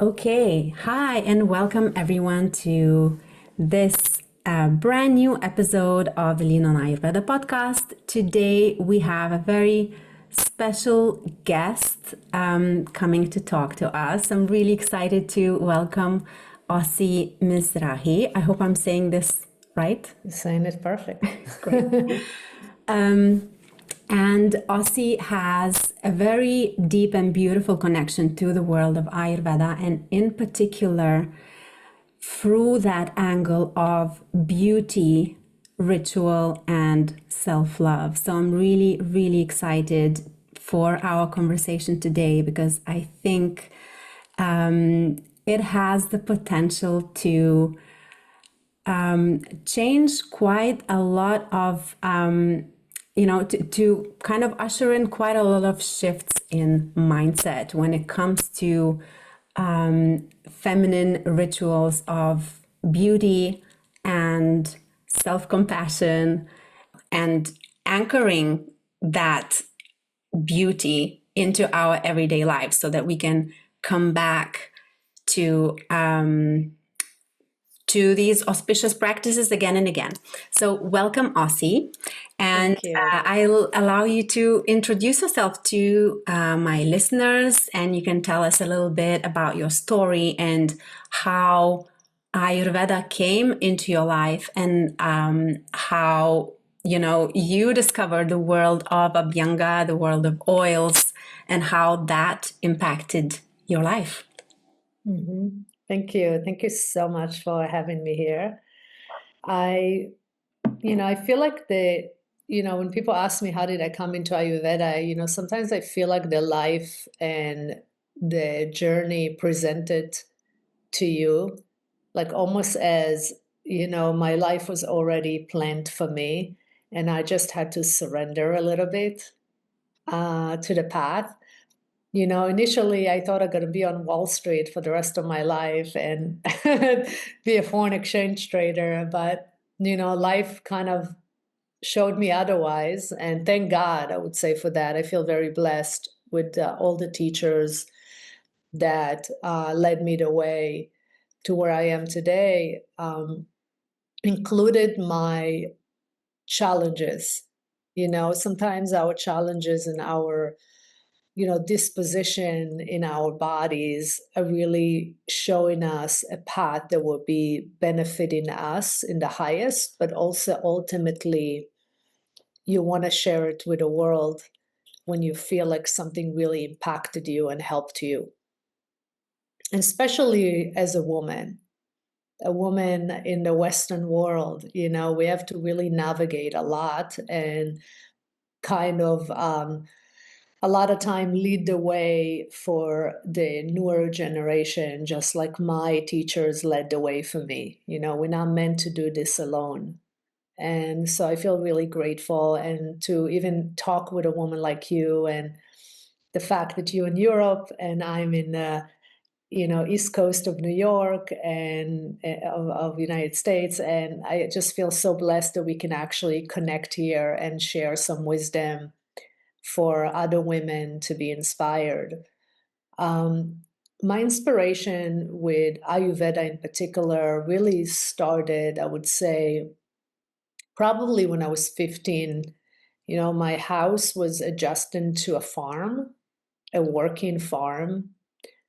Okay, hi, and welcome everyone to this brand new episode of the Lean on Ayurveda podcast. Today we have a very special guest coming to talk to us. I'm really excited to welcome Osi Mizrahi. I hope I'm saying this right. You're saying it perfect. Great. And Aussie has a very deep and beautiful connection to the world of Ayurveda, and in particular, through that angle of beauty, ritual, and self love. So I'm really, really excited for our conversation today because I think it has the potential to change quite a lot of to kind of usher in quite a lot of shifts in mindset when it comes to feminine rituals of beauty and self-compassion and anchoring that beauty into our everyday lives so that we can come back to these auspicious practices again and again. So welcome, Osi. And Thank you. I'll allow you to introduce yourself to my listeners, and you can tell us a little bit about your story and how Ayurveda came into your life and how, you discovered the world of abhyanga, the world of oils, and how that impacted your life. Mm-hmm. Thank you. Thank you so much for having me here. I feel like when people ask me how did I come into Ayurveda, sometimes I feel like the life and the journey presented to you, like almost as, my life was already planned for me, and I just had to surrender a little bit to the path. Initially I thought I'm going to be on Wall Street for the rest of my life and be a foreign exchange trader. But, life kind of showed me otherwise. And thank God, I would say, for that. I feel very blessed with all the teachers that led me the way to where I am today, included my challenges. Sometimes our challenges and our disposition in our bodies are really showing us a path that will be benefiting us in the highest, but also ultimately you want to share it with the world when you feel like something really impacted you and helped you. And especially as a woman in the Western world, we have to really navigate a lot and kind of a lot of time lead the way for the newer generation, just like my teachers led the way for me. We're not meant to do this alone. And so I feel really grateful, and to even talk with a woman like you, and the fact that you're in Europe and I'm in the East Coast of New York and of United States. And I just feel so blessed that we can actually connect here and share some wisdom for other women to be inspired. My inspiration with Ayurveda in particular really started, I would say, probably when I was 15. My house was adjacent to a farm, a working farm.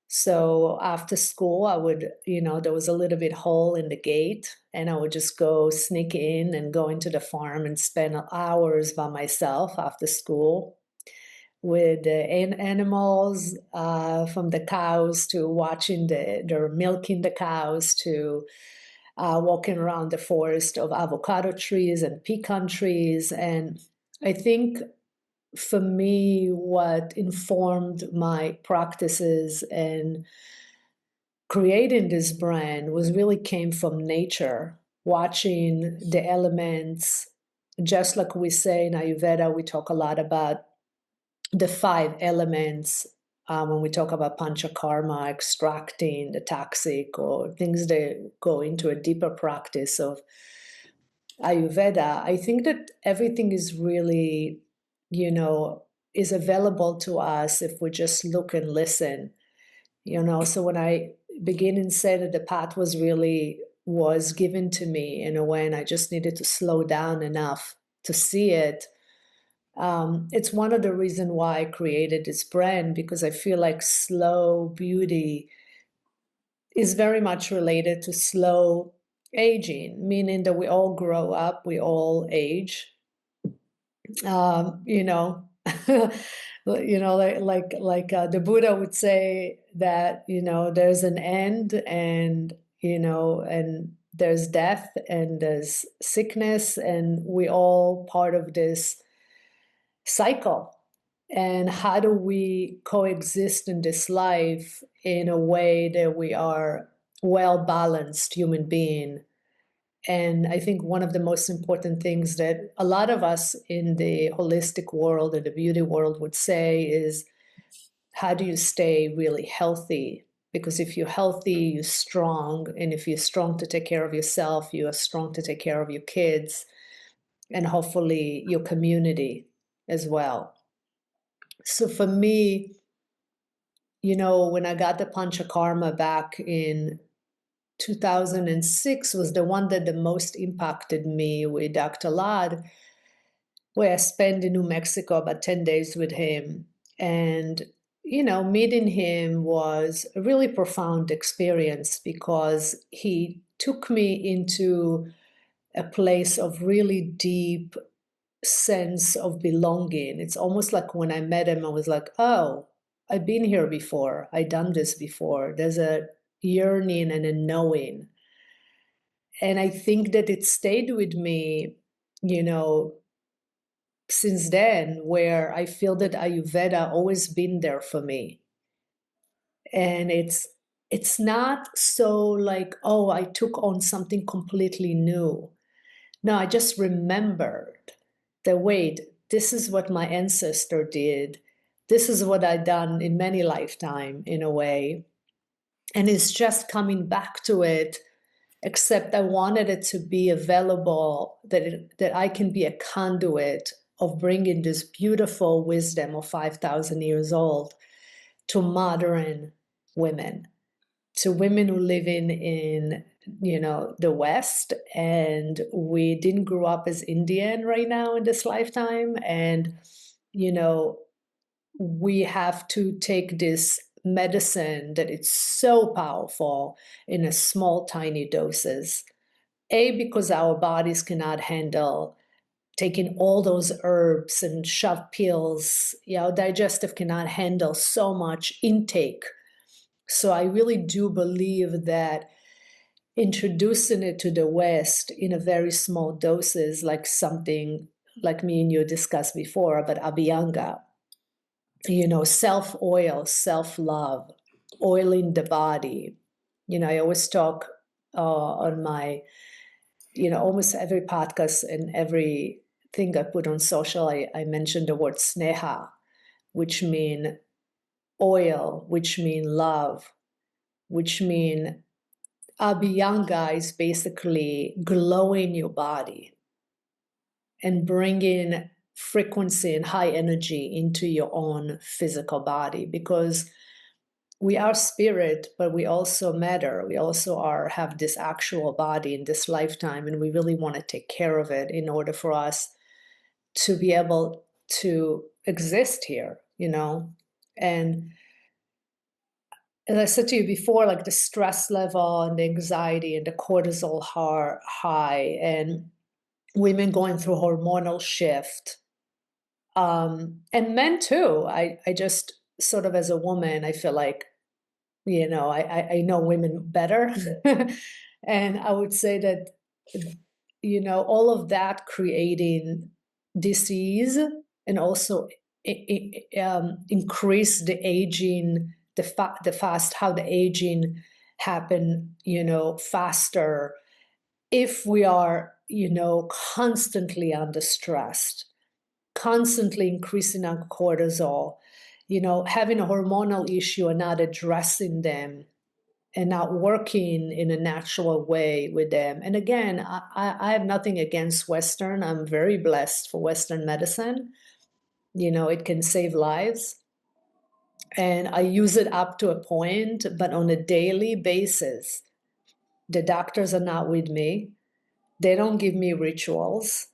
So after school, I would, there was a little bit hole in the gate, and I would just go sneak in and go into the farm and spend hours by myself after school with the animals, from the cows to watching they're milking the cows to walking around the forest of avocado trees and pecan trees. And I think for me, what informed my practices and creating this brand was really came from nature, watching the elements. Just like we say in Ayurveda, we talk a lot about the 5 elements when we talk about panchakarma, extracting the toxic or things that go into a deeper practice of Ayurveda. I think that everything is really, is available to us if we just look and listen. So when I begin and say that the path was given to me in a way, and I just needed to slow down enough to see it. It's one of the reasons why I created this brand, because I feel like slow beauty is very much related to slow aging, meaning that we all grow up, we all age. You know, the Buddha would say that, there's an end, and and there's death, and there's sickness, and we all part of this cycle. And how do we coexist in this life in a way that we are well balanced human being? And I think one of the most important things that a lot of us in the holistic world and the beauty world would say is, how do you stay really healthy? Because if you're healthy, you're strong. And if you're strong to take care of yourself, you are strong to take care of your kids and hopefully your community as well. So for me, when I got the Panchakarma back in 2006 was the one that the most impacted me with Dr. Ladd, where I spent in New Mexico about 10 days with him. And, meeting him was a really profound experience because he took me into a place of really deep sense of belonging. It's almost like when I met him, I was like, oh, I've been here before. I've done this before. There's a yearning and a knowing. And I think that it stayed with me, since then, where I feel that Ayurveda always been there for me. And it's not so like, oh, I took on something completely new. No, I just remembered that, wait, this is what my ancestor did. This is what I've done in many lifetimes in a way. And it's just coming back to it, except I wanted it to be available, that I can be a conduit of bringing this beautiful wisdom of 5,000 years old to modern women, to women who live in the West, and we didn't grow up as Indian right now in this lifetime, and we have to take this medicine that it's so powerful in a small tiny doses, because our bodies cannot handle taking all those herbs and shove pills. Digestive cannot handle so much intake. So I really do believe that introducing it to the West in a very small doses, like something like me and you discussed before about abhyanga, self-oil, self-love, oiling the body. I always talk on my, almost every podcast and every thing I put on social, I mention the word sneha, which mean oil, which mean love, which mean abhyanga is basically glowing your body and bringing frequency and high energy into your own physical body, because we are spirit, but we also matter. We also have this actual body in this lifetime, and we really want to take care of it in order for us to be able to exist here, And as I said to you before, like the stress level and the anxiety and the cortisol high, and women going through hormonal shift, and men too. I just sort of, as a woman, I feel like, I know women better. And I would say that, all of that creating disease and also increase the aging, how the aging happen, faster if we are, constantly under stress, constantly increasing our cortisol, having a hormonal issue and not addressing them and not working in a natural way with them. And again, I have nothing against Western. I'm very blessed for Western medicine. It can save lives. And I use it up to a point, but on a daily basis, the doctors are not with me. They don't give me rituals.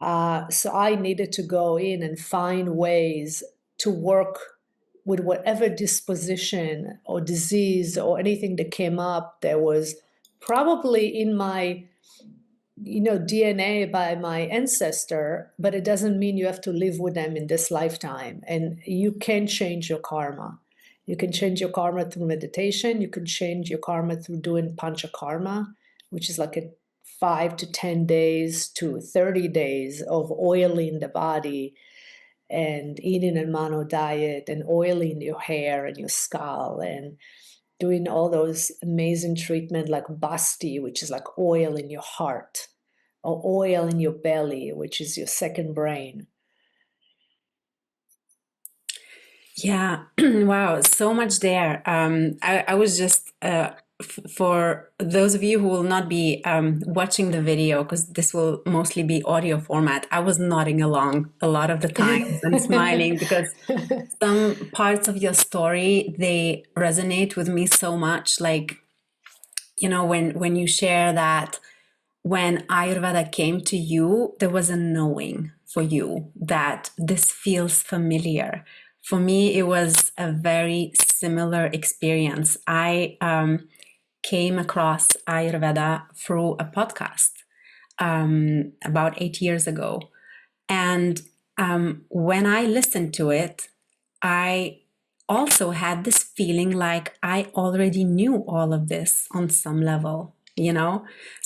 So I needed to go in and find ways to work with whatever disposition or disease or anything that came up that was probably in my DNA by my ancestor, but it doesn't mean you have to live with them in this lifetime. And you can change your karma. You can change your karma through meditation. You can change your karma through doing panchakarma, which is like a 5 to 10 days to 30 days of oiling the body and eating a mono diet and oiling your hair and your skull and doing all those amazing treatment like basti, which is like oil in your heart, or oil in your belly, which is your second brain. Yeah, wow, so much there. I was just, for those of you who will not be watching the video, because this will mostly be audio format, I was nodding along a lot of the times and smiling because some parts of your story, they resonate with me so much. Like, when you share that when Ayurveda came to you, there was a knowing for you that this feels familiar. For me, it was a very similar experience. I came across Ayurveda through a podcast about 8 years ago. And when I listened to it, I also had this feeling like I already knew all of this on some level,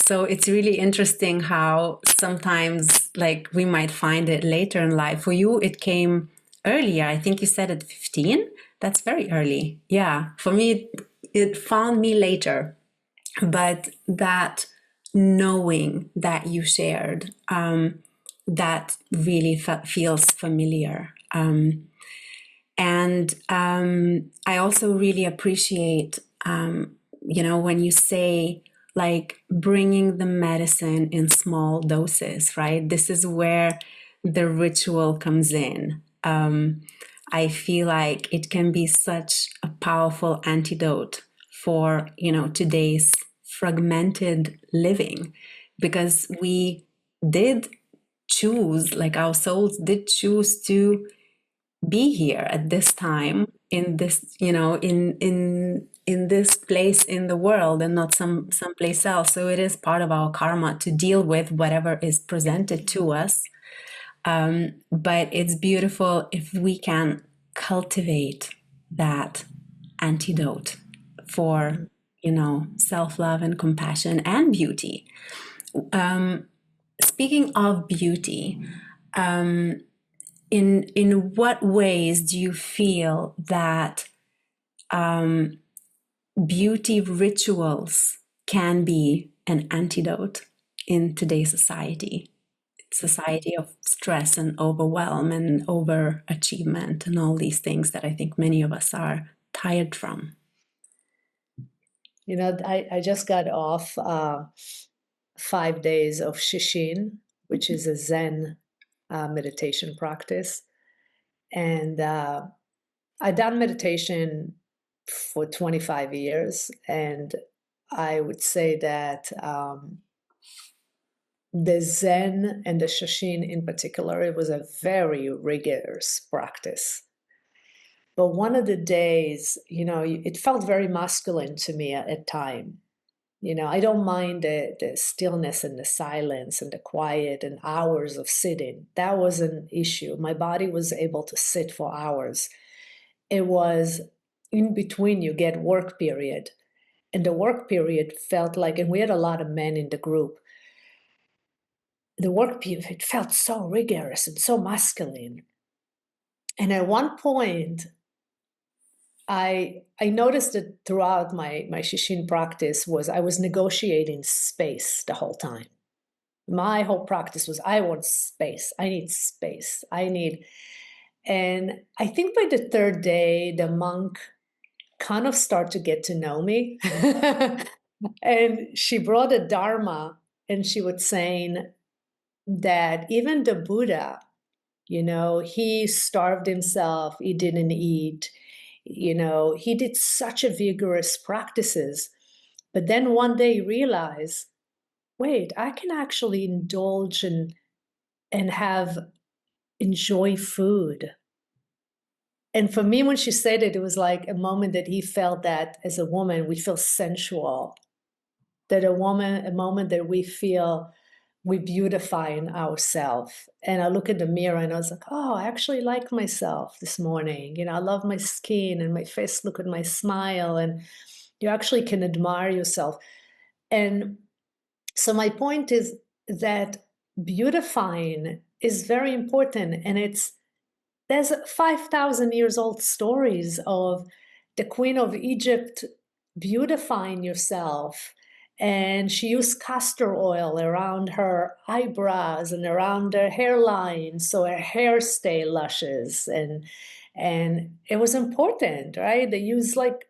So it's really interesting how sometimes, like, we might find it later in life. For you, it came earlier. I think you said at 15. That's very early. Yeah. For me, it found me later. But that knowing that you shared, that really feels familiar. And I also really appreciate, when you say, like, bringing the medicine in small doses, right? This is where the ritual comes in. I feel like it can be such a powerful antidote for, today's fragmented living, because we did choose, like, our souls did choose to be here at this time in this, in this place in the world and not someplace else. So it is part of our karma to deal with whatever is presented to us. But it's beautiful if we can cultivate that antidote for, self-love and compassion and beauty. Speaking of beauty, in what ways do you feel that beauty rituals can be an antidote in today's society of stress and overwhelm and overachievement and all these things that I think many of us are tired from? I just got off 5 days of Shishin, which is a Zen meditation practice. And I've done meditation for 25 years. And I would say that the Zen and the Shishin in particular, it was a very rigorous practice. But one of the days, it felt very masculine to me at time. I don't mind the stillness and the silence and the quiet and hours of sitting. That was an issue. My body was able to sit for hours. It was in between, you get work period. And the work period felt like, and we had a lot of men in the group, the work period, it felt so rigorous and so masculine. And at one point, I noticed that throughout my Shishin practice was I was negotiating space the whole time. My whole practice was I want space. I need space. And I think by the third day, the monk kind of started to get to know me. And she brought a Dharma and she was saying that even the Buddha, he starved himself, he didn't eat. He did such a vigorous practices. But then one day realized, wait, I can actually indulge and enjoy food. And for me, when she said it, it was like a moment that he felt that as a woman, we feel sensual. That a moment that we feel we beautify in ourselves. And I look in the mirror and I was like, oh, I actually like myself this morning. I love my skin and my face, look at my smile. And you actually can admire yourself. And so my point is that beautifying is very important. And there's 5,000 years old stories of the Queen of Egypt beautifying herself. And she used castor oil around her eyebrows and around her hairline so her hair stay luscious. And it was important, right? They used like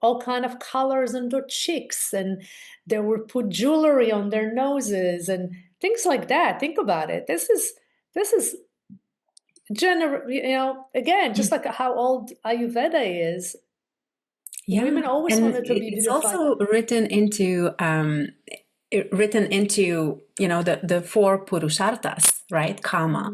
all kind of colors on their cheeks, and they would put jewelry on their noses and things like that. Think about it. This is again, just like how old Ayurveda is. Yeah, Women always and wanted to be it's beautified. also written into the four purusharthas, right? Kama,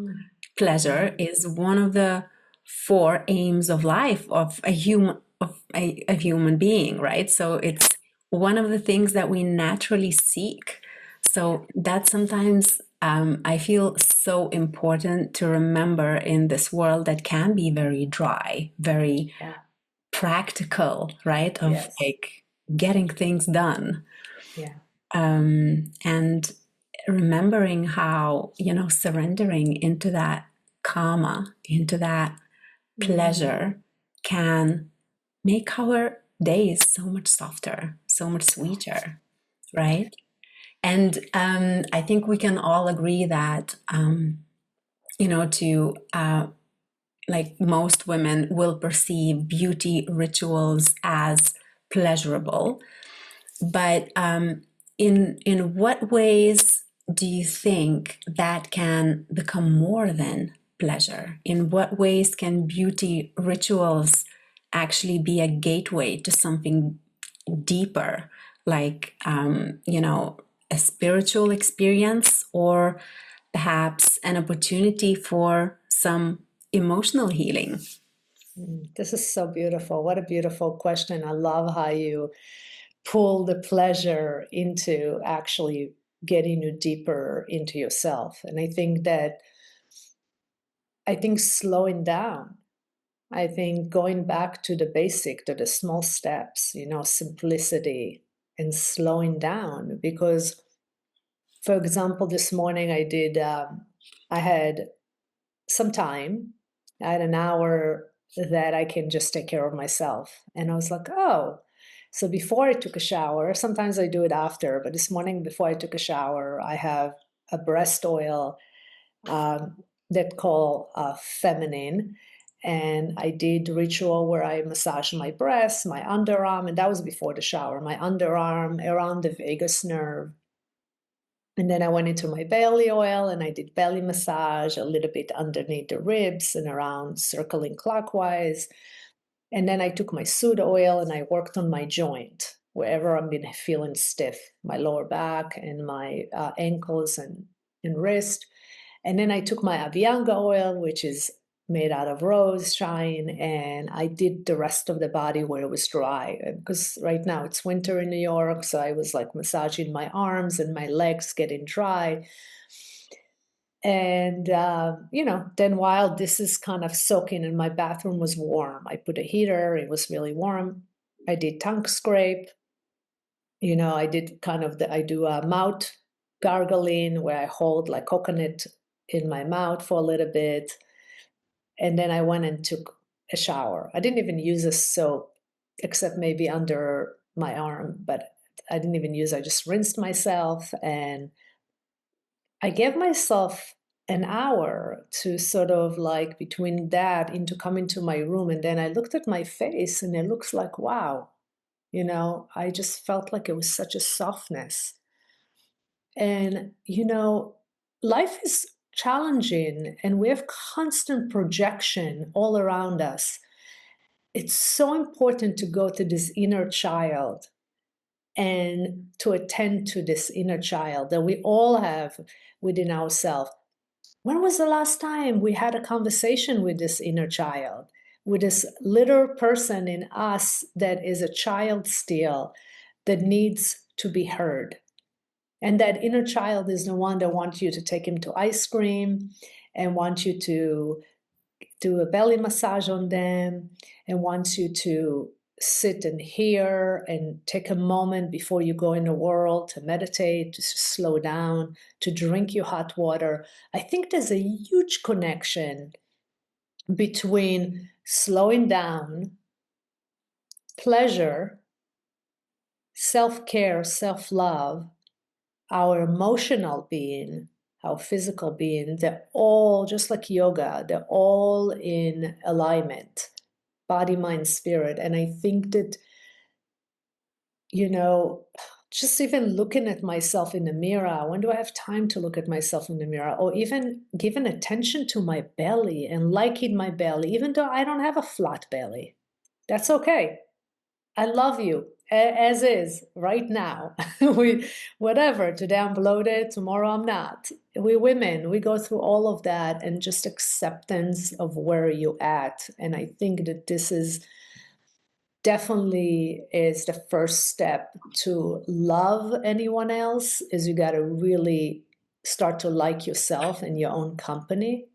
pleasure, is one of the four aims of life of a human being, right? So it's one of the things that we naturally seek. So that sometimes I feel so important to remember in this world that can be very dry, very Yeah. practical, right? Of Yes. like getting things done. Yeah. And remembering how, surrendering into that karma, into that pleasure can make our days so much softer, so much sweeter, right? And I think we can all agree that, to like most women will perceive beauty rituals as pleasurable. But in what ways do you think that can become more than pleasure? In what ways can beauty rituals actually be a gateway to something deeper, like a spiritual experience, or perhaps an opportunity for some emotional healing? This is so beautiful. What a beautiful question. I love how you pull the pleasure into actually getting you deeper into yourself. And I think slowing down, I think going back to the basic, to the small steps, simplicity and slowing down. Because, for example, this morning I had some time. I had an hour that I can just take care of myself. And I was like, oh, so before I took a shower, sometimes I do it after, but this morning before I took a shower, I have a breast oil that call feminine. And I did ritual where I massage my breast, my underarm, and that was before the shower, my underarm around the vagus nerve. And then I went into my belly oil and I did belly massage a little bit underneath the ribs and around, circling clockwise. And then I took my soot oil and I worked on my joint, wherever I've been feeling stiff, my lower back and my ankles and wrist. And then I took my abhyanga oil, which is made out of rose shine, and I did the rest of the body where it was dry. Because right now it's winter in New York, so I was like massaging my arms and my legs getting dry. And, then while this is kind of soaking and my bathroom was warm, I put a heater, it was really warm. I did tongue scrape. I did I do a mouth gargling where I hold like coconut in my mouth for a little bit. And then I went and took a shower. I didn't even use a soap except maybe under my arm, but I didn't even use, I just rinsed myself and I gave myself an hour to sort of like between that into coming to my room. And then I looked at my face and it looks like, wow, I just felt like it was such a softness. And, life is challenging and we have constant projection all around us. it's so important to go to this inner child and to attend to this inner child that we all have within ourselves. When was the last time we had a conversation with this inner child, with this little person in us that is a child still, that needs to be heard? And that inner child is the one that wants you to take him to ice cream and wants you to do a belly massage on them and wants you to sit and hear and take a moment before you go in the world to meditate, to slow down, to drink your hot water. I think there's a huge connection between slowing down, pleasure, self-care, self-love, our emotional being, our physical being. They're all, just like yoga, they're all in alignment, body, mind, spirit. And I think that, you know, just even looking at myself in the mirror, when do I have time to look at myself in the mirror? Or even giving attention to my belly and liking my belly, even though I don't have a flat belly. That's okay. I love you as is right now. Whatever, today I'm bloated, tomorrow I'm not. We women, we go through all of that, and just acceptance of where you're at. And I think that this is definitely is the first step to love anyone else, is you got to really start to like yourself and your own company.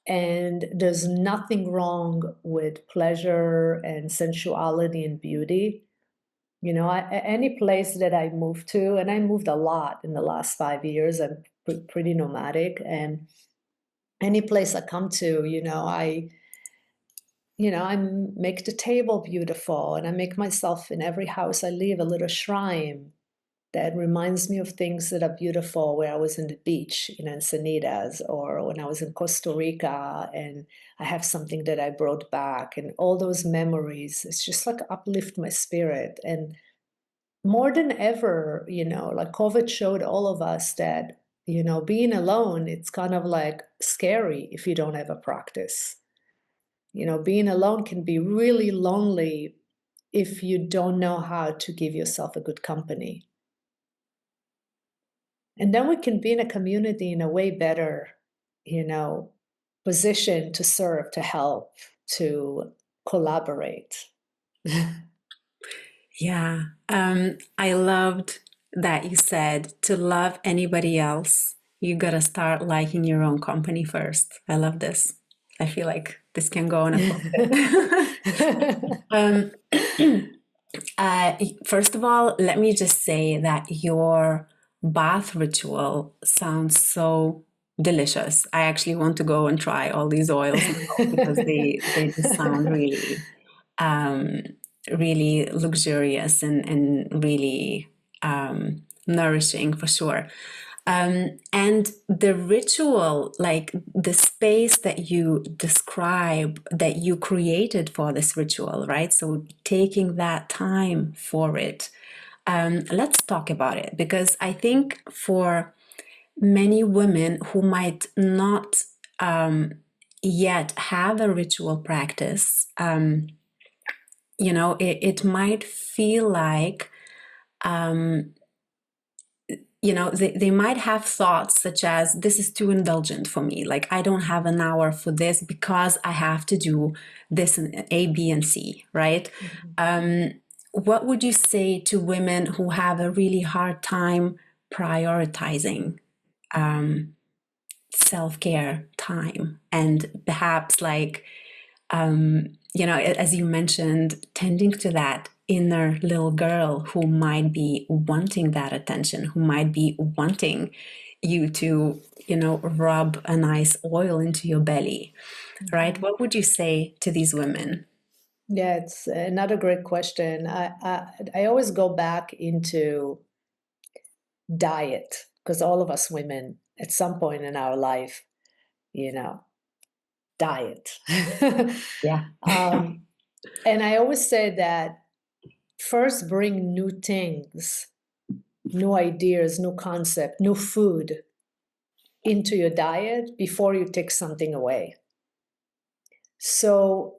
And there's nothing wrong with pleasure and sensuality and beauty. You know, any place that I moved to, and I moved a lot in the last 5 years, I'm pretty nomadic, and any place I come to, I make the table beautiful, and I make myself, in every house I leave, a little shrine that reminds me of things that are beautiful, where I was in the beach in Encinitas, or when I was in Costa Rica, and I have something that I brought back, and all those memories. It's just like uplift my spirit. And more than ever, like COVID showed all of us that, being alone, it's kind of like scary if you don't have a practice. Being alone can be really lonely if you don't know how to give yourself a good company. And then we can be in a community in a way better, position to serve, to help, to collaborate. Yeah. I loved that you said to love anybody else, you gotta start liking your own company first. I love this. I feel like this can go on a first of all, let me just say that your bath ritual sounds so delicious. I actually want to go and try all these oils now because they just sound really really luxurious and really nourishing for sure. And the ritual, like the space that you describe, that you created for this ritual, right? So taking that time for it. Let's talk about it, because I think for many women who might not yet have a ritual practice, it might feel like, they might have thoughts such as, this is too indulgent for me. Like, I don't have an hour for this because I have to do this in A, B, and C, right? Mm-hmm. What would you say to women who have a really hard time prioritizing self-care time, and perhaps like, as you mentioned, tending to that inner little girl who might be wanting that attention, who might be wanting you to, rub a nice oil into your belly, right? What would you say to these women? Yeah, it's another great question. I always go back into diet, because all of us women at some point in our life, diet. Yeah. And I always say that first bring new things, new ideas, new concept, new food into your diet before you take something away. So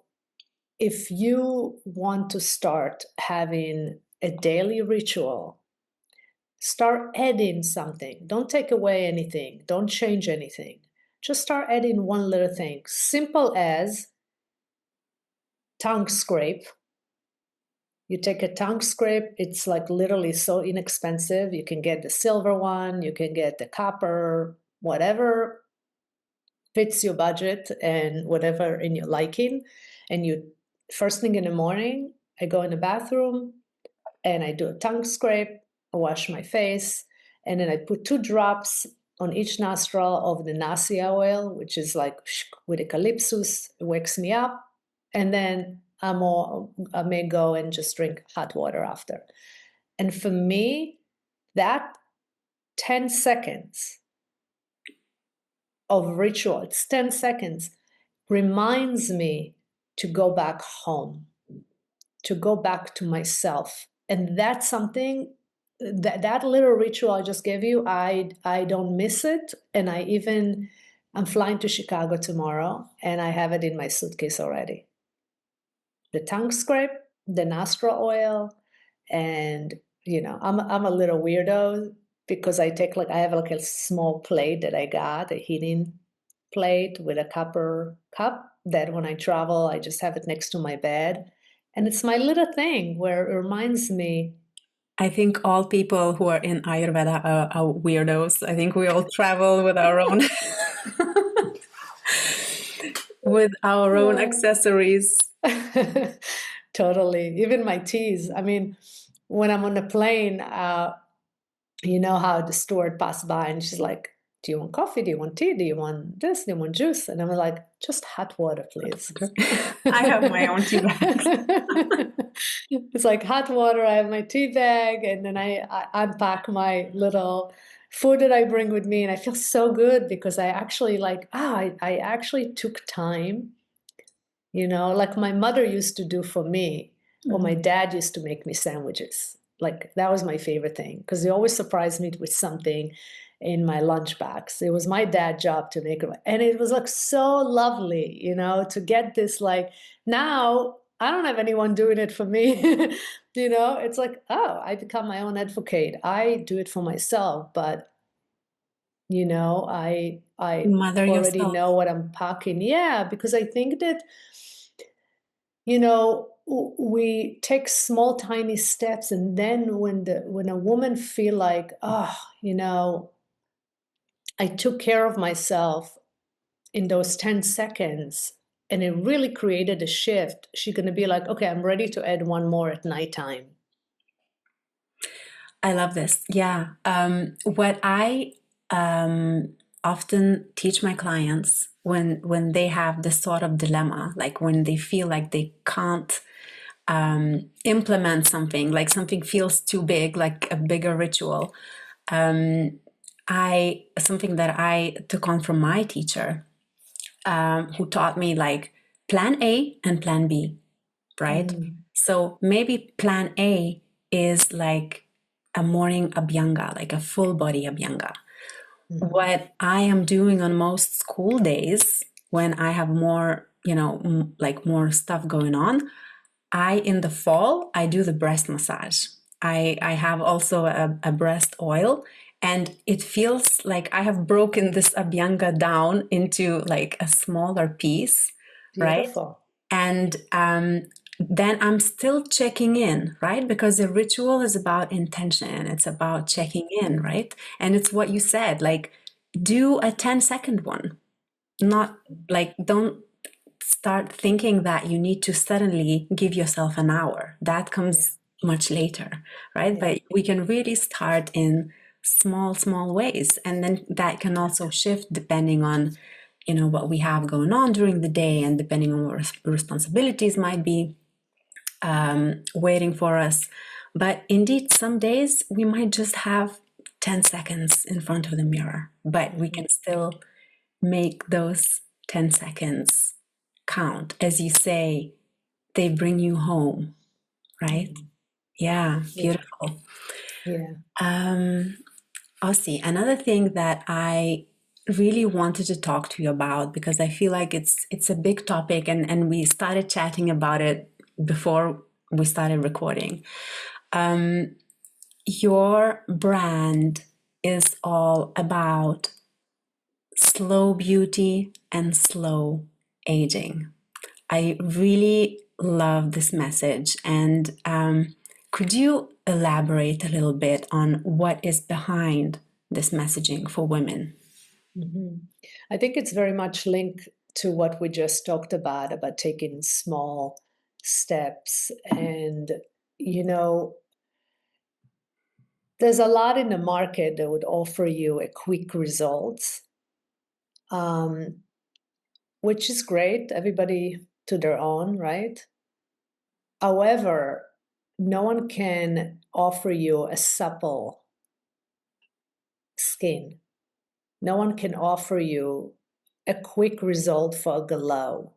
if you want to start having a daily ritual, start adding something. Don't take away anything. Don't change anything. Just start adding one little thing. Simple as tongue scrape. You take a tongue scrape. It's like literally so inexpensive. You can get the silver one. You can get the copper, whatever fits your budget and whatever in your liking. And you, first thing in the morning, I go in the bathroom and I do a tongue scrape, I wash my face, and then I put 2 drops on each nostril of the Nasia oil, which is like with eucalyptus, it wakes me up. And then I may go and just drink hot water after. And for me, that 10 seconds of ritual, it's 10 seconds, reminds me to go back home, to go back to myself. And that's something that little ritual I just gave you, I don't miss it. And I'm flying to Chicago tomorrow and I have it in my suitcase already. The tongue scrape, the nostril oil, and I'm a little weirdo because I have like a small plate that I got, a heating plate with a copper cup that when I travel, I just have it next to my bed. And it's my little thing where it reminds me. I think all people who are in Ayurveda are weirdos. I think we all travel with our own with our own accessories. Totally. Even my teas. I mean, when I'm on a plane, you know how the steward passed by and she's like, do you want coffee? Do you want tea? Do you want this? Do you want juice? And I'm like, just hot water, please. I have my own tea bags. It's like hot water. I have my tea bag, and then I unpack my little food that I bring with me, and I feel so good because I actually I actually took time, like my mother used to do for me, or my dad used to make me sandwiches. Like that was my favorite thing because he always surprised me with something in my lunchbox. It was my dad's job to make it. And it was like so lovely, to get this, like, now I don't have anyone doing it for me. It's like, oh, I become my own advocate. I do it for myself, but I Mother already yourself. know what I'm packing. Yeah, because I think that, we take small, tiny steps, and then when a woman feel like, I took care of myself in those 10 seconds, and it really created a shift, she's going to be like, okay, I'm ready to add one more at nighttime. I love this. Yeah. What I often teach my clients when they have this sort of dilemma, like when they feel like they can't implement something, like something feels too big, like a bigger ritual. Something that I took on from my teacher, who taught me like plan A and plan B, right? So maybe plan A is like a morning abhyanga, like a full body abhyanga. What I am doing on most school days when I have more, like more stuff going on, in the fall, I do the breast massage. I have also a breast oil, and it feels like I have broken this abhyanga down into like a smaller piece, right? Beautiful. And then I'm still checking in, right? Because the ritual is about intention. It's about checking in, right? And it's what you said, like do a 10-second one. Not like, don't start thinking that you need to suddenly give yourself an hour. That comes much later, right? Yeah. But we can really start in small ways. And then that can also shift depending on, what we have going on during the day and depending on what responsibilities might be waiting for us. But indeed, some days we might just have 10 seconds in front of the mirror, but we can still make those 10 seconds count. As you say, they bring you home, right? Yeah, beautiful. Yeah. Osi, another thing that I really wanted to talk to you about, because I feel like it's a big topic, and we started chatting about it before we started recording. Your brand is all about slow beauty and slow aging. I really love this message. And could you elaborate a little bit on what is behind this messaging for women? Mm-hmm. I think it's very much linked to what we just talked about taking small steps. And, you know, there's a lot in the market that would offer you a quick results, um, which is great. Everybody to their own, right? However, no one can offer you a supple skin. No one can offer you a quick result for a glow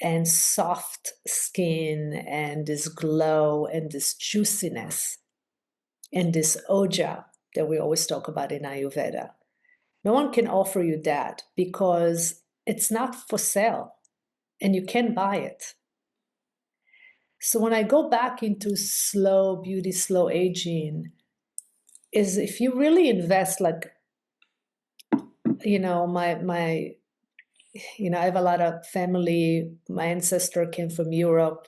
and soft skin and this glow and this juiciness and this oja that we always talk about in Ayurveda. No one can offer you that because it's not for sale and you can't buy it. So when I go back into slow beauty, slow aging, is if you really invest, like, my I have a lot of family. My ancestor came from Europe,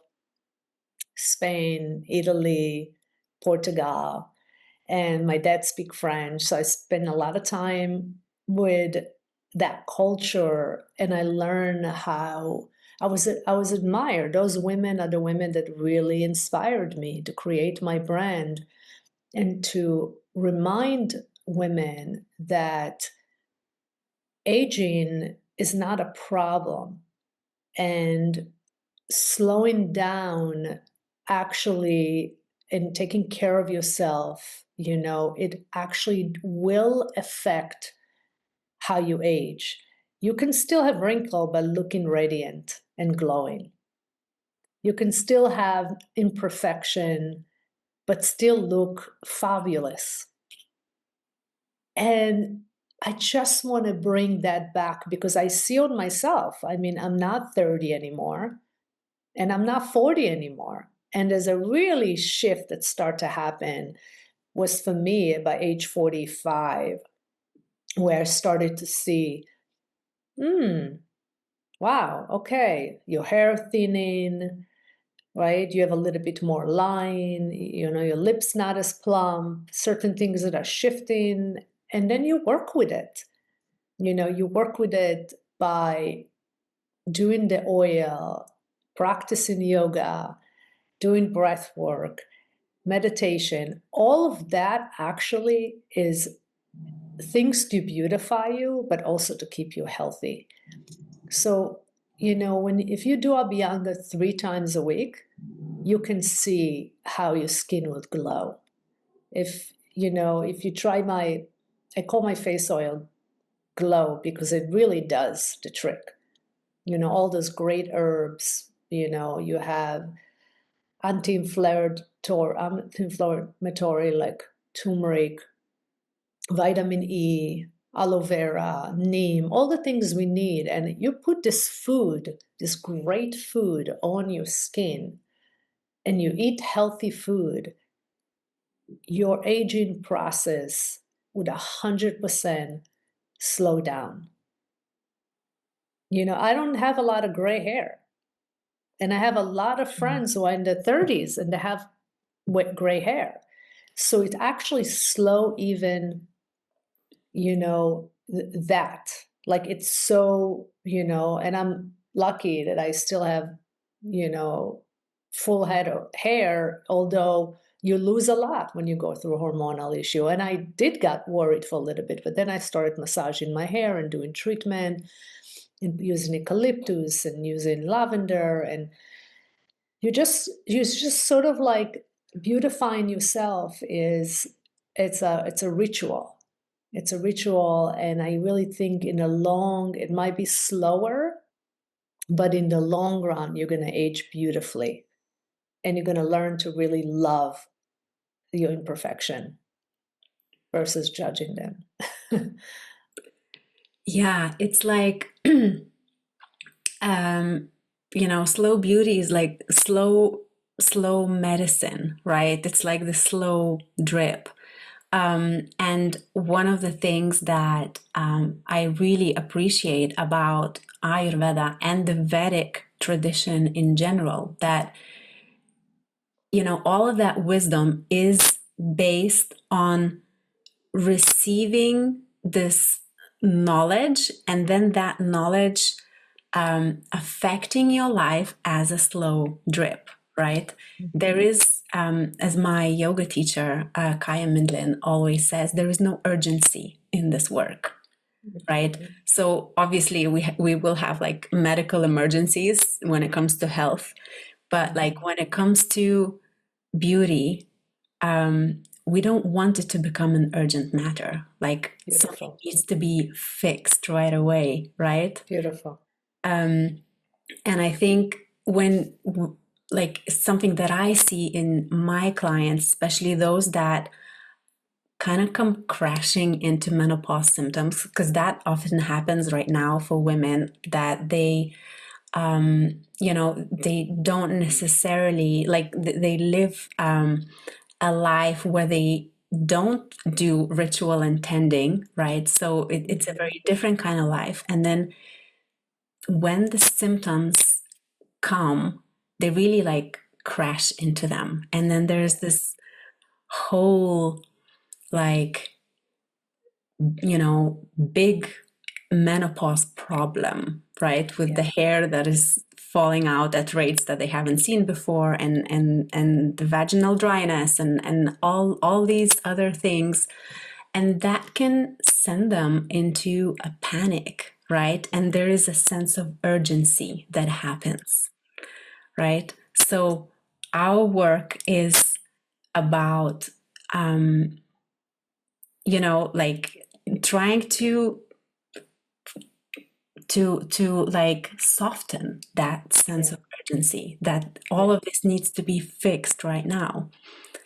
Spain, Italy, Portugal, and my dad speaks French. So I spend a lot of time with that culture, and I learned how I was admired. Those women are the women that really inspired me to create my brand and to remind women that aging is not a problem, and slowing down actually and taking care of yourself, it actually will affect how you age. You can still have wrinkle but looking radiant and glowing. You can still have imperfection but still look fabulous. And I just want to bring that back because I see it myself. I mean, I'm not 30 anymore and I'm not 40 anymore. And there's a really shift that started to happen was for me by age 45, where I started to see, wow, okay, your hair thinning, right? You have a little bit more line, your lips not as plump, certain things that are shifting, and then you work with it. You work with it by doing the oil, practicing yoga, doing breath work, meditation. All of that actually is things to beautify you, but also to keep you healthy. So, if you do abhyanga 3 times a week, you can see how your skin would glow. If you try I call my face oil glow because it really does the trick. All those great herbs, you have anti-inflammatory like turmeric, vitamin E, aloe vera, neem, all the things we need. And you put this great food on your skin, and you eat healthy food, your aging process would 100% slow down. I don't have a lot of gray hair. And I have a lot of friends who are in their 30s and they have gray hair. So it actually slow even, that. Like it's so, and I'm lucky that I still have, full head of hair, although you lose a lot when you go through a hormonal issue. And I did get worried for a little bit, but then I started massaging my hair and doing treatment and using eucalyptus and using lavender, and you're just sort of like beautifying yourself. It's a ritual. It's a ritual, and I really think it might be slower, but in the long run you're going to age beautifully, and you're going to learn to really love your imperfection versus judging them. Yeah, it's like, um, slow beauty is like slow medicine, right? It's like the slow drip. And one of the things that I really appreciate about Ayurveda and the Vedic tradition in general, that, all of that wisdom is based on receiving this knowledge, and then that knowledge affecting your life as a slow drip, right? There is, as my yoga teacher, Kaya Mindlin, always says, there is no urgency in this work, right? So obviously we will have like medical emergencies when it comes to health, but like when it comes to beauty, we don't want it to become an urgent matter. Like something Beautiful. needs to be fixed right away, right? Beautiful. And I think when, like, something that I see in my clients, especially those that kind of come crashing into menopause symptoms, because that often happens right now for women, that they don't necessarily like they live a life where they don't do ritual and tending, right? So it's a very different kind of life. And then when the symptoms come, they really like crash into them. And then there's this whole, like, big menopause problem, right? With the Yeah. hair that is falling out at rates that they haven't seen before, and the vaginal dryness, and all these other things. And that can send them into a panic, right? And there is a sense of urgency that happens, right? So our work is about, like, trying to like soften that sense Yeah. of urgency, that all Yeah. of this needs to be fixed right now,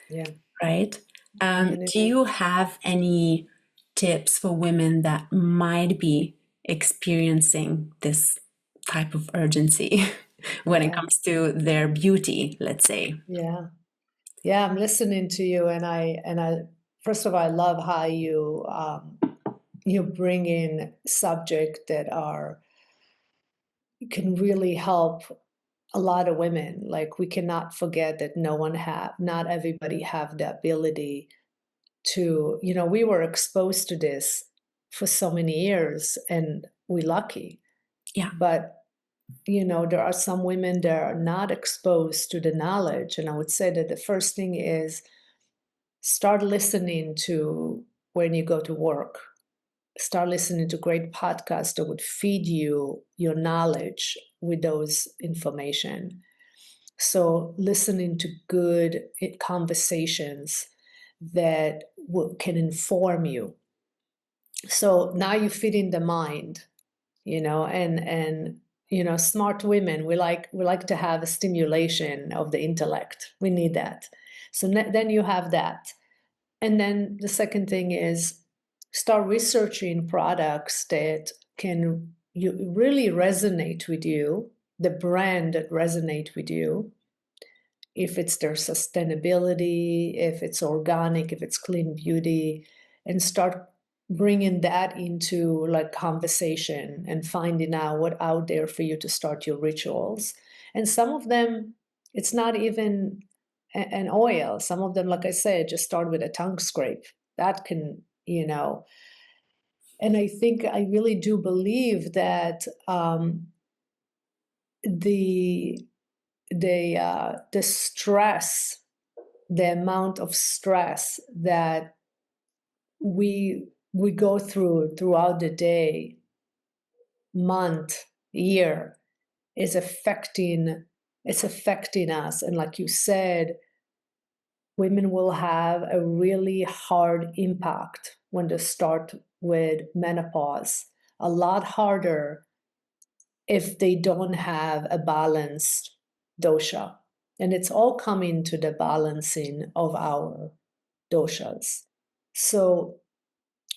Yeah. right? And Do you have any tips for women that might be experiencing this type of urgency when it yeah. comes to their beauty, let's say? Yeah. Yeah. I'm listening to you, and I first of all, I love how you bring in subjects that are can really help a lot of women. Like, we cannot forget that not everybody have the ability to, we were exposed to this for so many years, and we lucky. Yeah. But there are some women that are not exposed to the knowledge, and I would say that the first thing is start listening to when you go to work. Start listening to great podcasts that would feed you your knowledge with those information. So listening to good conversations that can inform you. So now you fit in the mind, and smart women, we like to have a stimulation of the intellect. We need that. So then you have that. And then the second thing is start researching products that can really resonate with you, the brand that resonate with you, if it's their sustainability, if it's organic, if it's clean beauty, and start bringing that into like conversation and finding out what out there for you to start your rituals. And some of them, it's not even an oil. Some of them, like I said, just start with a tongue scrape. That can, and I think I really do believe that the the stress, the amount of stress that we go throughout the day, month, year, is affecting us. And like you said, women will have a really hard impact when they start with menopause, a lot harder if they don't have a balanced dosha. And it's all coming to the balancing of our doshas. So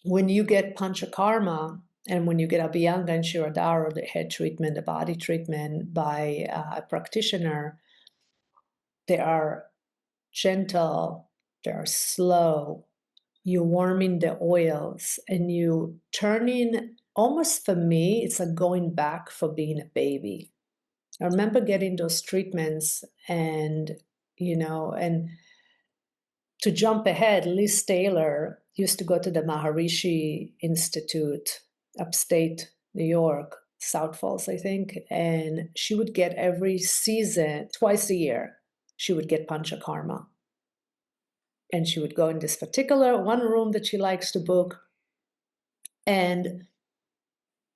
when you get panchakarma And when you get abhyanga and shirodhara, the head treatment, the body treatment by a practitioner, they are gentle, they are slow. You're warming the oils and you turning, almost for me, it's like going back for being a baby. I remember getting those treatments and, and to jump ahead, Liz Taylor used to go to the Maharishi Institute, upstate New York, South Falls, I think, and she would get every season, twice a year, she would get panchakarma. And she would go in this particular one room that she likes to book. And,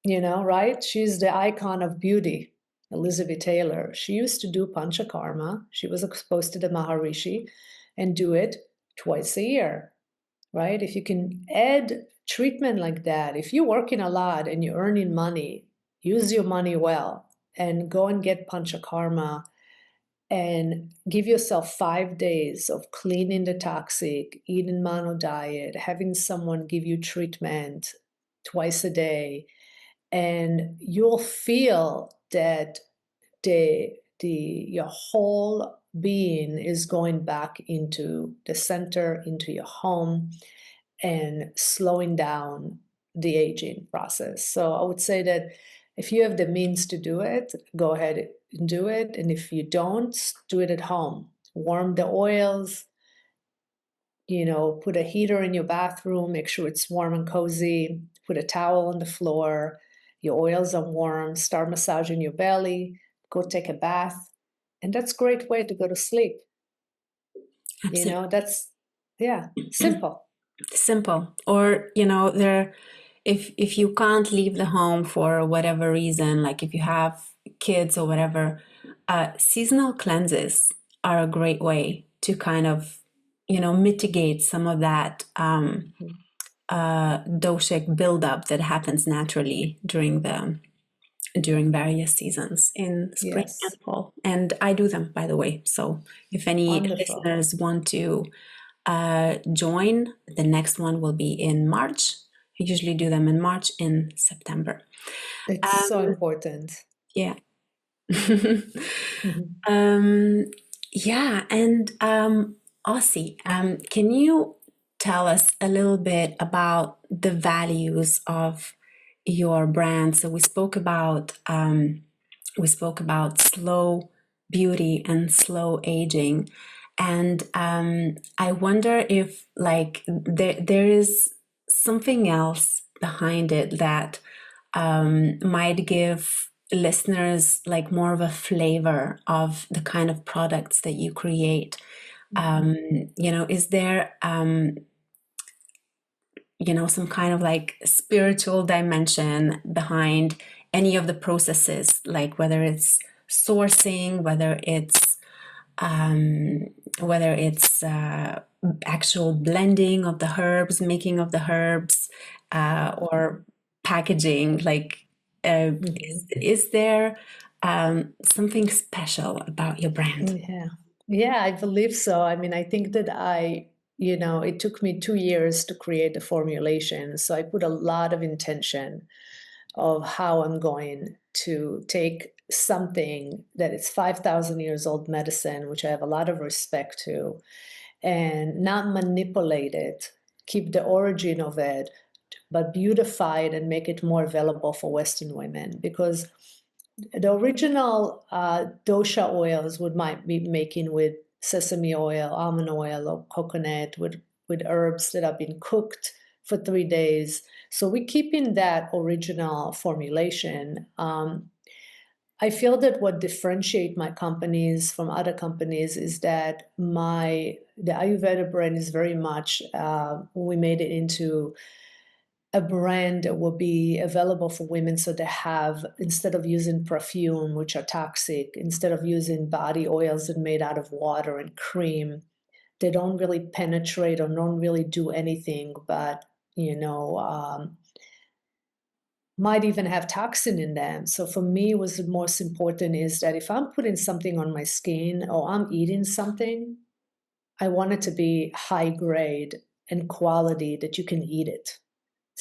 right? She's the icon of beauty, Elizabeth Taylor. She used to do panchakarma. She was exposed to the Maharishi and do it twice a year, right? If you can add treatment like that, if you're working a lot and you're earning money, use your money well and go and get panchakarma and give yourself 5 days of cleaning the toxic, eating mono diet, having someone give you treatment twice a day, and you'll feel that your whole being is going back into the center, into your home, and slowing down the aging process. So I would say that if you have the means to do it, go ahead and do it. And if you don't, do it at home. Warm the oils, put a heater in your bathroom, make sure it's warm and cozy, put a towel on the floor, your oils are warm, start massaging your belly, go take a bath. And that's a great way to go to sleep. Absolutely. That's, simple. Simple. Or, if you can't leave the home for whatever reason, like if you have kids or whatever, seasonal cleanses are a great way to kind of, mitigate some of that doshic buildup that happens naturally during various seasons in spring and Yes. fall. And I do them, by the way. So if any Wonderful. listeners want to join, the next one will be in March. I usually do them in March, in September. It's so important. Yeah. Mhm. Yeah, and Osi, can you tell us a little bit about the values of your brand? So we spoke about slow beauty and slow aging, and I wonder if like there is something else behind it that might give listeners like more of a flavor of the kind of products that you create. Is there some kind of like spiritual dimension behind any of the processes, like whether it's sourcing, whether it's actual blending of the herbs, making of the herbs, or packaging, like is there something special about your brand? Yeah, I believe so. I mean, I think that it took me 2 years to create the formulation. So I put a lot of intention of how I'm going to take something that is 5,000 years old medicine, which I have a lot of respect to, and not manipulate it, keep the origin of it, but beautify it and make it more available for Western women. Because the original dosha oils might be making with sesame oil, almond oil, or coconut with herbs that have been cooked for 3 days. So we're keeping that original formulation. I feel that what differentiate my companies from other companies is that the Ayurveda brand is very much, we made it into a brand that will be available for women, so they have, instead of using perfume, which are toxic, instead of using body oils that are made out of water and cream, they don't really penetrate or don't really do anything, but might even have toxin in them. So for me, what's the most important is that if I'm putting something on my skin or I'm eating something, I want it to be high grade and quality that you can eat it.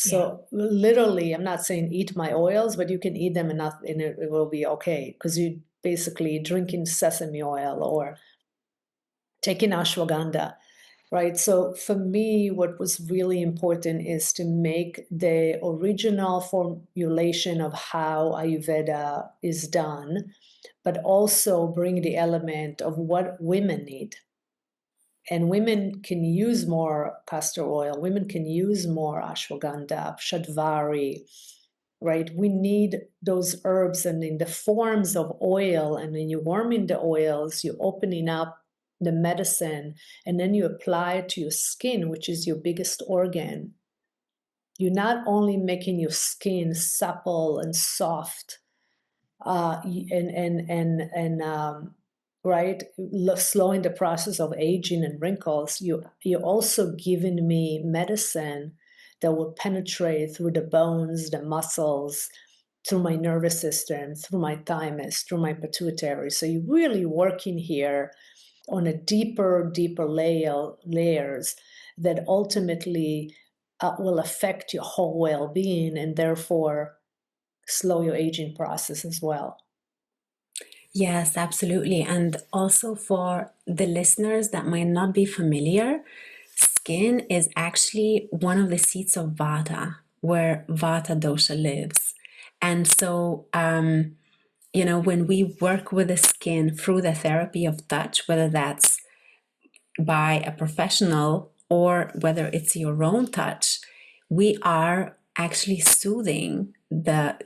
Yeah. So literally, I'm not saying eat my oils, but you can eat them enough and it will be okay, because you basically drinking sesame oil or taking ashwagandha, right? So for me, what was really important is to make the original formulation of how Ayurveda is done, but also bring the element of what women need. And women can use more castor oil, women can use more ashwagandha, shadvari, right? We need those herbs, and in the forms of oil, and when you warm in the oils, you're opening up the medicine, and then you apply it to your skin, which is your biggest organ. You're not only making your skin supple and soft, and right, slowing the process of aging and wrinkles, you're also giving me medicine that will penetrate through the bones, the muscles, through my nervous system, through my thymus, through my pituitary. So you're really working here on a deeper layers that ultimately will affect your whole well-being, and therefore slow your aging process as well. Yes, absolutely. And also for the listeners that might not be familiar, skin is actually one of the seats of Vata, where Vata dosha lives. And so, when we work with the skin through the therapy of touch, whether that's by a professional or whether it's your own touch, we are actually soothing our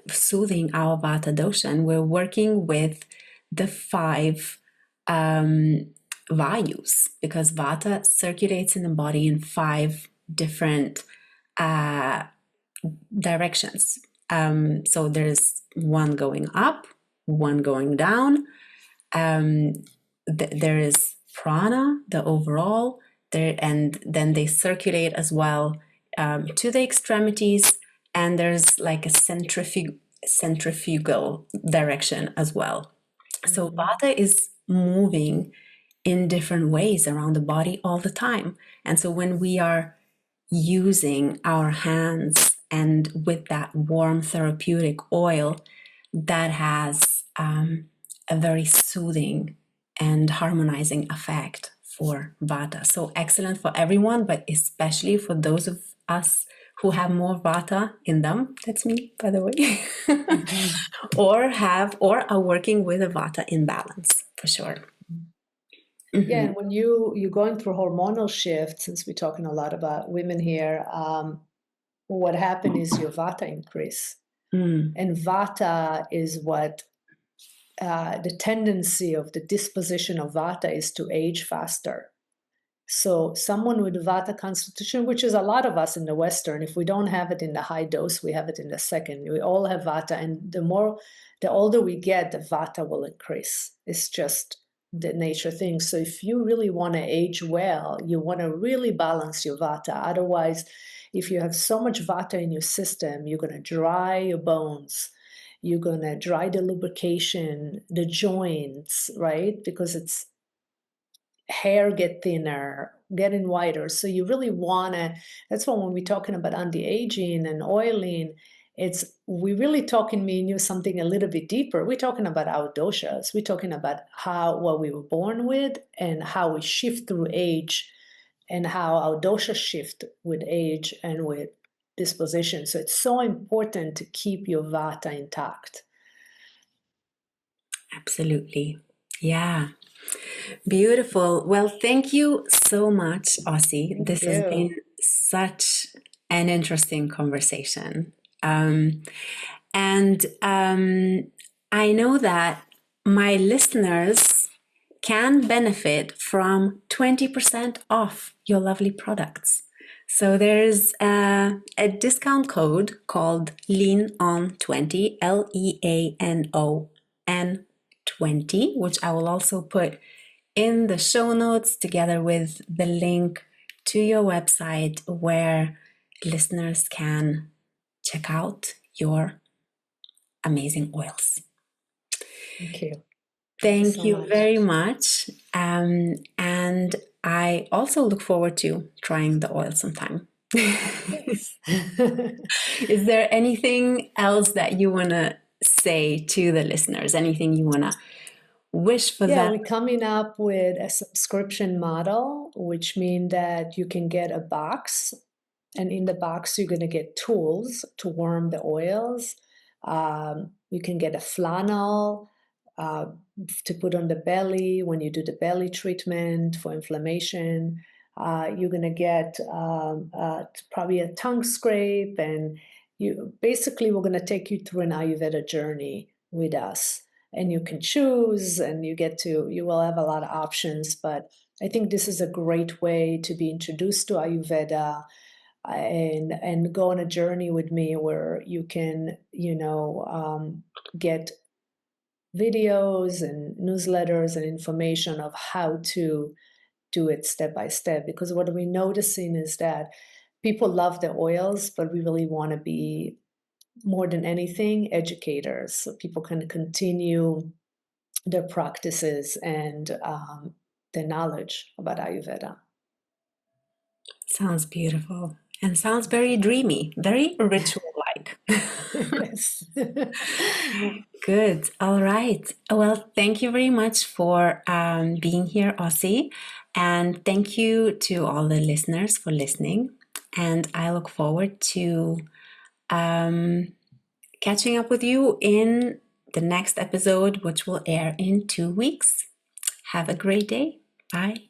Vata dosha, and we're working with the five vayus, because Vata circulates in the body in five different directions. So there's one going up, one going down. There is prana, the overall, there, and then they circulate as well to the extremities. And there's like a centrifugal direction as well. So Vata is moving in different ways around the body all the time. And so when we are using our hands and with that warm therapeutic oil, that has a very soothing and harmonizing effect for Vata. So excellent for everyone, but especially for those of us who have more Vata in them. That's me, by the way. or are working with a Vata imbalance, for sure. Yeah, and when you're going through hormonal shift, since we're talking a lot about women here, what happened is your Vata increase. And Vata is what the tendency of the disposition of Vata is to age faster. So someone with Vata constitution, which is a lot of us in the Western, if we don't have it in the high dose, we have it in the second. We all have Vata, and the older we get, the Vata will increase. It's just the nature thing. So if you really want to age well, you want to really balance your Vata. Otherwise, if you have so much Vata in your system, you're going to dry your bones. You're going to dry the lubrication, the joints, right? Because it's hair get thinner, getting whiter. So you really want to, that's why when we're talking about anti-aging and oiling, we really talking, me and you, something a little bit deeper. We're talking about our doshas. We're talking about what we were born with and how we shift through age, and how our dosha shift with age and with disposition. So it's so important to keep your Vata intact. Absolutely. Yeah. Beautiful. Well, thank you so much, Osi. Thank This has you. been such an interesting conversation. And I know that my listeners can benefit from 20% off your lovely products. So there's a discount code called LEANON20, LEANON20, which I will also put in the show notes together with the link to your website where listeners can check out your amazing oils. Thank you. Thank So you much. very much. And I also look forward to trying the oil sometime. Yes. Is there anything else that you want to say to the listeners? Anything you want to wish for Yeah, them? we're coming up with a subscription model, which means that you can get a box, and in the box, you're going to get tools to warm the oils. You can get a flannel uh, to put on the belly when you do the belly treatment for inflammation. You're going to get probably a tongue scrape, and you basically we're going to take you through an Ayurveda journey with us, and you can choose, and you will have a lot of options. But I think this is a great way to be introduced to Ayurveda and go on a journey with me where you can get videos and newsletters and information of how to do it step by step. Because what we're noticing is that people love the oils, but we really want to be, more than anything, educators, so people can continue their practices and their knowledge about Ayurveda. Sounds beautiful and sounds very dreamy, very ritual-like. Yes. Good. All right. Well, thank you very much for being here, Osi. And thank you to all the listeners for listening. And I look forward to catching up with you in the next episode, which will air in 2 weeks. Have a great day. Bye.